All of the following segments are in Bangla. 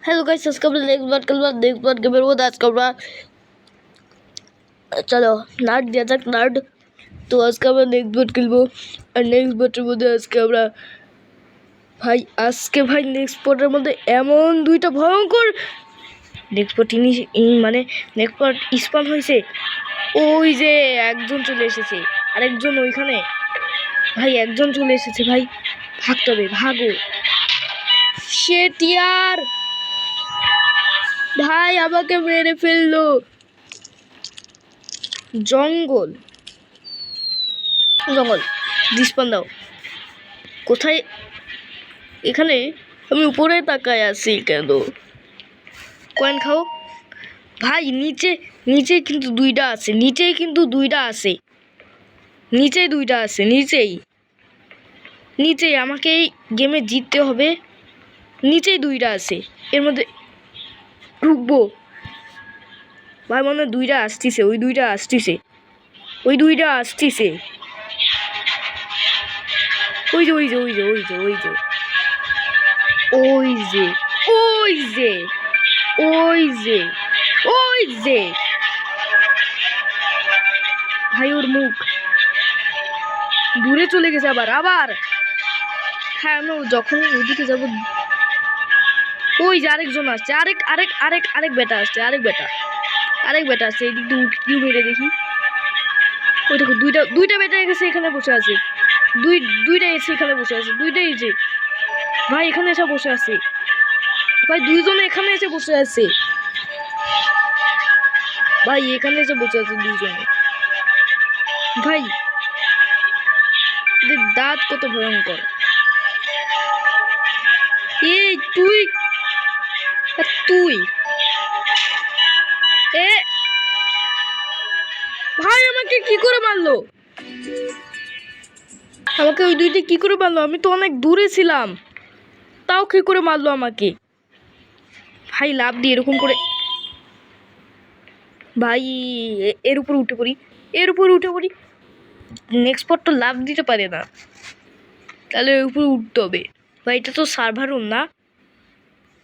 हेलो गाइस, आज का नेक्स्ट बार गेम वो आज का चलो नाट दिया जाक नाट तो आज का नेक्स्ट बार खेलबो আর নেক্সট বারের মধ্যে আজকে আমরা ভাই নেক্সট পার্টের মধ্যে এমন দুইটা ভয়ঙ্কর নেক্সট পার্ট মানে নেক্সট পার্ট স্পন হয়েছে। ওই যে একজন চলে এসেছে, আরেকজন ওইখানে ভাই একজন চলে এসেছে। ভাই ভাগতে হবে, ভাগো। শিট यार, ভাই আমাকে মেরে ফেললো। জঙ্গল জঙ্গল ডিসপান দাও কোথায়? এখানে আমি উপরে তাকায় আছি কেন? কয়েন খাও ভাই। নিচে কিন্তু দুইটা আছে, নিচেই দুইটা আছে নিচেই আমাকে এই গেমে জিততে হবে। নিচেই দুইটা আছে, এর মধ্যে ঢুকবো ভাই। মনে হয় দুইটা আসতেছে, ওই দুইটা আসতেছে। ওই যে ভাই ওর মুখ দূরে চলে গেছে। আবার হ্যাঁ, আমি যখন ওইদিকে যাবো ওই যে আরেকজন আসছে, আরেক বেটা আসছে, এইদিক দিয়ে কিউ মেরে দেখি। ওই দেখো দুইটা বেটা গেছে, এখানে বসে আছে। দুইটা এসে এখানে বসে আছে, দুইটাই যে ভাই এখানে এসে বসে আছে। ভাই দুইজনে এখানে এসে বসে আছে, দুইজনে। ভাই এদের দাঁত কত ভয়ঙ্কর। এই তুই এ ভাই আমাকে কি করে মারলো? ওই দুইটা কি করে মারলো? আমি তো অনেক দূরে ছিলাম, তাও কি করে মারলো আমাকে? ভাই লাভ দিয়ে এরকম করে ভাই এর উপর উঠে পড়ি। নেক্সট পর তো লাভ দিতে পারে না, তাহলে এর উপরে উঠতে হবে। ভাই এটা তো সার্ভার রুম না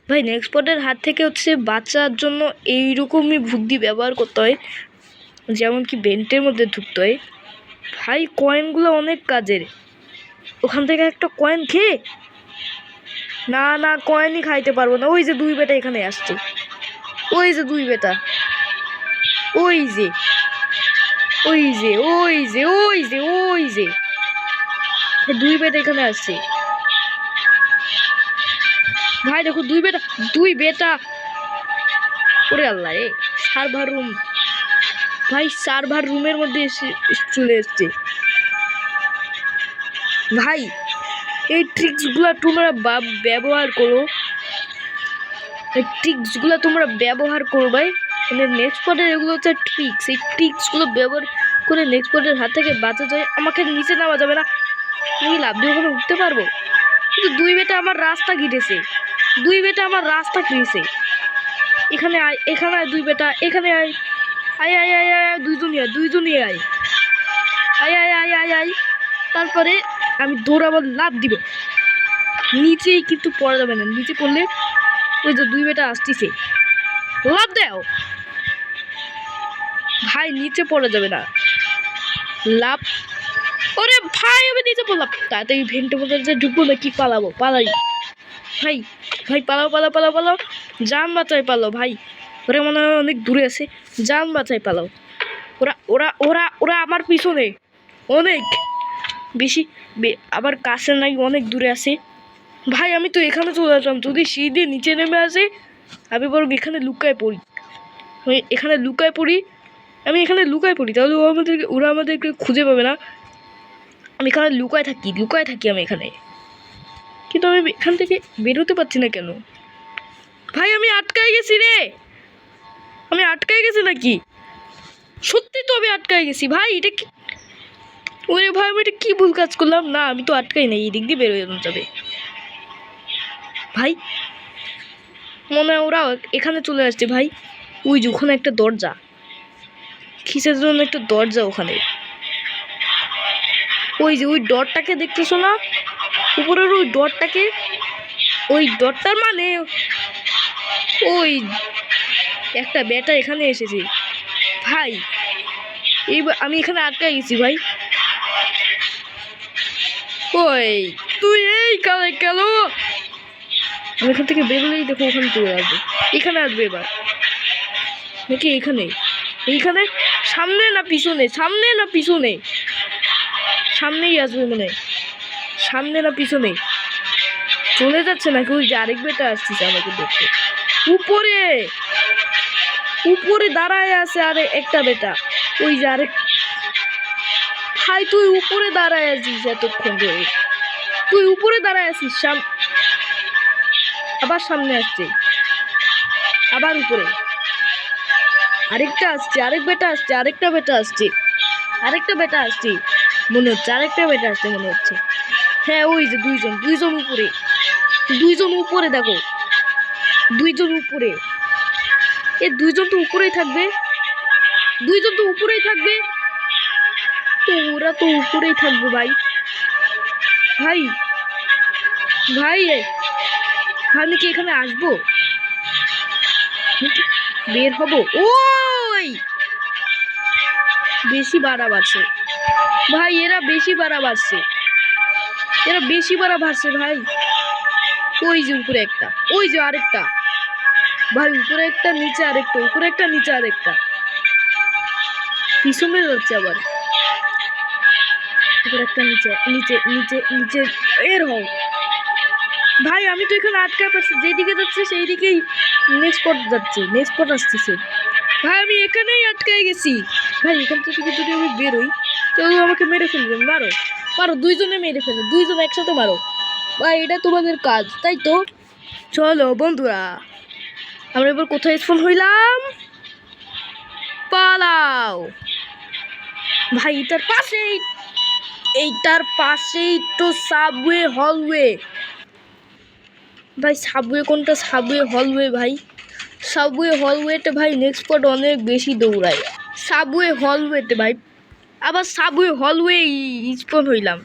ভাই। নেক্সট পটের হাত থেকে বাঁচার জন্য এইরকমই বুদ্ধি ব্যবহার করতে হয়, যেমন কি বেন্টের মধ্যে ঢুকতে হয়। ভাই কয়েনগুলো অনেক কাজের। ওখান থেকে একটা কয়েন খেয়ে না কয়েনই খাইতে পারবো না। ওই যে দুই বেটা এখানে আসছে, ওই যে দুই বেটা, ওই যে দুই বেটা এখানে আসছে। ভাই দেখো দুই বেটা ওরে আল্লাহ রে। সার্ভার রুম ভাই, সার্ভার রুমের মধ্যে চলে এসছে। ভাই এই ট্রিক্সগুলো তোমরা ব্যবহার করো ভাই। মানে নেক্সট পটের এগুলো হচ্ছে ট্রিক্স, এই ট্রিক্সগুলো ব্যবহার করে নেক্সট পটের হাত থেকে বাঁচা যায়। আমাকে নিচে নামা যাবে না, আমি লাভ দিয়ে ওখানে উঠতে পারবো। কিন্তু দুই বেটা আমার রাস্তা ঘিরেছে, এখানে আয় দুই বেটা, এখানে আয় দুইজনই আয়। তারপরে আমি দৌড়াবার লাভ দিব। নিচেই কিন্তু পড়া যাবে না, নিচে পড়লে ওই যে দুই বেটা আসতেছে, লাভ দাও ভাই। নিচে পড়া যাবে না, লাভ। ওরে ভাই আমি নিচে পড়লাম। তাড়াতাড়ি ভেন্টের মধ্যে ঢুকবো না কি পালাই ভাই পালাও জান বাঁচাই পালাও ভাই। ওরা মনে হয় অনেক দূরে আছে, জান বাঁচাই পালাও। ওরা আমার পিছনে অনেক বেশি, আবার কাছে নাই, অনেক দূরে আছে। ভাই আমি তো এখানে চলে আসলাম, যদি সিঁড়ি দিয়ে নিচে নেমে আসে আমি বরং এখানে লুকায় পড়ি। তাহলে ওরা আমাদেরকে খুঁজে পাবে না। আমি এখানে লুকায় থাকি আমি এখানে। কিন্তু আমি এখান থেকে বেরোতে পারছি না কেন? ভাই আমি আটকাই গেছি রে, নাকি সত্যি তো আমি আটকাই গেছি ভাই। এটা কি? ওরে ভাই আমি এটা কি ভুল কাজ করলাম? না আমি তো আটকাই নাই, এই দিক দিয়ে বেরোয় যাবে ভাই। মনে হয় ওরা এখানে চলে আসছে ভাই। ওই যে ওখানে একটা দরজা, কিসের জন্য একটা দরজা ওখানে। ওই যে ওই ডটটাকে দেখতেছো না উপরের ওই ডটটার মানে ওই একটা বেটা এখানে এসেছে ভাই। এইবার আমি এখানে আটকে গেছি ভাই। ওই তুই এই কালে কেন? আমি এখান থেকে বেরোলেই দেখো ওখানে চলে আসবে। এখানে আসবে এবার নাকি এখানে? এইখানে সামনে না পিছনে? সামনে না পিছনে? সামনেই আসবে মনে। সামনে না পিছনে? চলে যাচ্ছে নাকি? ওই যে আরেক বেটা আসছে আমাকে দেখতে। উপরে উপরে দাঁড়ায় আছে আরে একটা বেটা। ওই যে আরেক ভাই, তুই উপরে দাঁড়ায় আছিস এতক্ষণ ধরে। তুই উপরে দাঁড়ায় আছিস। আবার সামনে আসছে, আবার উপরে আরেকটা আসছে, আরেক বেটা আসছে, আরেকটা বেটা আসছে, আরেকটা বেটা আসছে মনে হচ্ছে, আরেকটা বেটা আসছে মনে হচ্ছে। হ্যাঁ ওই যে দুইজন, দুইজন উপরে, দুইজন উপরে দেখো, দুইজন উপরে। এ দুইজন তো উপরেই থাকবে, দুইজন তো উপরেই থাকবে। তো ওরা তো উপরেই থাকবে ভাই। ভাই ভাই আমি কি এখানে আসবো? বের হব? ওই বেশি বাড়া বাড়ছে ভাই, এরা বেশি বাড়া বাড়ছে, এরা বেশি বাড়া বাড়ছে ভাই। ওই যে উপরে একটা, ওই যে আরেকটা ভাই, উপরে একটা নিচে আরেকটা, উপরে একটা নিচে আরেকটা, পিছনে যাচ্ছে আবার। উপরে একটা নিচে নিচে নিচে নিচে। এর হও ভাই, আমি তো এখানে আটকা পাচ্ছি, যেদিকে যাচ্ছে সেই দিকেই নেক্সট স্পট যাচ্ছে, নেক্সট স্পট আসতেছে ভাই। আমি এখানেই আটকাই গেছি ভাই। এখান থেকে যদি আমি বেরোই তো আমাকে মেরে ফেলবে। মারো মারো, দুইজনে মেরে ফেলো, দুইজন একসাথে মারো ভাই, এটা তোমাদের কাজ তাই তো। চলো বন্ধুরা, আমরা এবার কোথায় স্পন হইলাম? পালাও ভাই, এটার পাশেই, এইটার পাশেই তো সাবওয়ে হলওয়ে ভাই। সাবওয়ে কোনটা? সাবওয়ে হলওয়ে ভাই। সাবওয়ে হলওয়েতে ভাই নেক্সট স্পট অনেক বেশি দৌড়ায়। সাবওয়ে হলওয়েতে ভাই, আবার সাবওয়ে হলওয়ে স্পন হইলাম।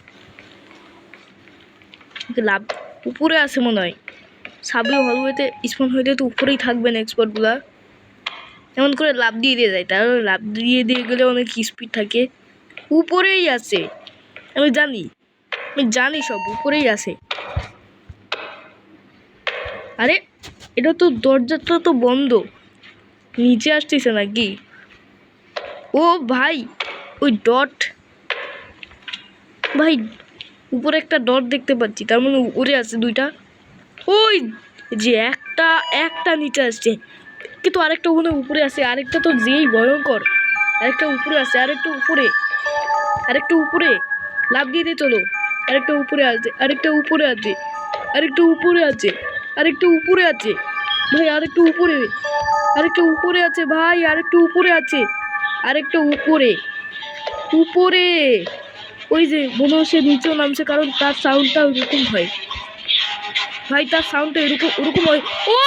লাভ উপরে আছে মনে হয়। সাবওয়ে হলওয়েতে স্পন হইলে তো উপরেই থাকবে নেক্সট স্পটগুলা। এমন করে লাভ দিয়ে দিয়ে যায়, তার লাভ দিয়ে দিয়ে গেলে অনেক স্পিড থাকে। উপরেই আছে, আমি জানি, আমি জানি সব উপরেই আছে। আরে এটা তো দরজাটা তো বন্ধ, নিচে আসতেছে নাকি? ও ভাই ওই ডট ভাই, উপরে একটা ডট দেখতে পাচ্ছি, তার মানে উপরে আছে দুইটা। ওই যে একটা একটা নিচে আসছে, কিন্তু আরেকটা ওখানে উপরে আছে, আরেকটা তো যেই ভয়ঙ্কর। আরেকটা উপরে আছে, আরেকটা উপরে, আরেকটা উপরে লাভ দিয়ে দিয়ে চলো। আরেকটা উপরে আছে, আরেকটা উপরে আছে, আরেকটা উপরে আছে, আরেকটা উপরে আছে ভাই, আরেকটা উপরে, আরেকটা উপরে আছে ভাই, আরেকটা উপরে আছে, আরেকটা উপরে, উপরে। ওই যে মনে হয় সে নিচেও নামছে, কারণ তার সাউন্ডটা ওইরকম হয় ভাই, তার সাউন্ডটা এরকম ওরকম হয়। ও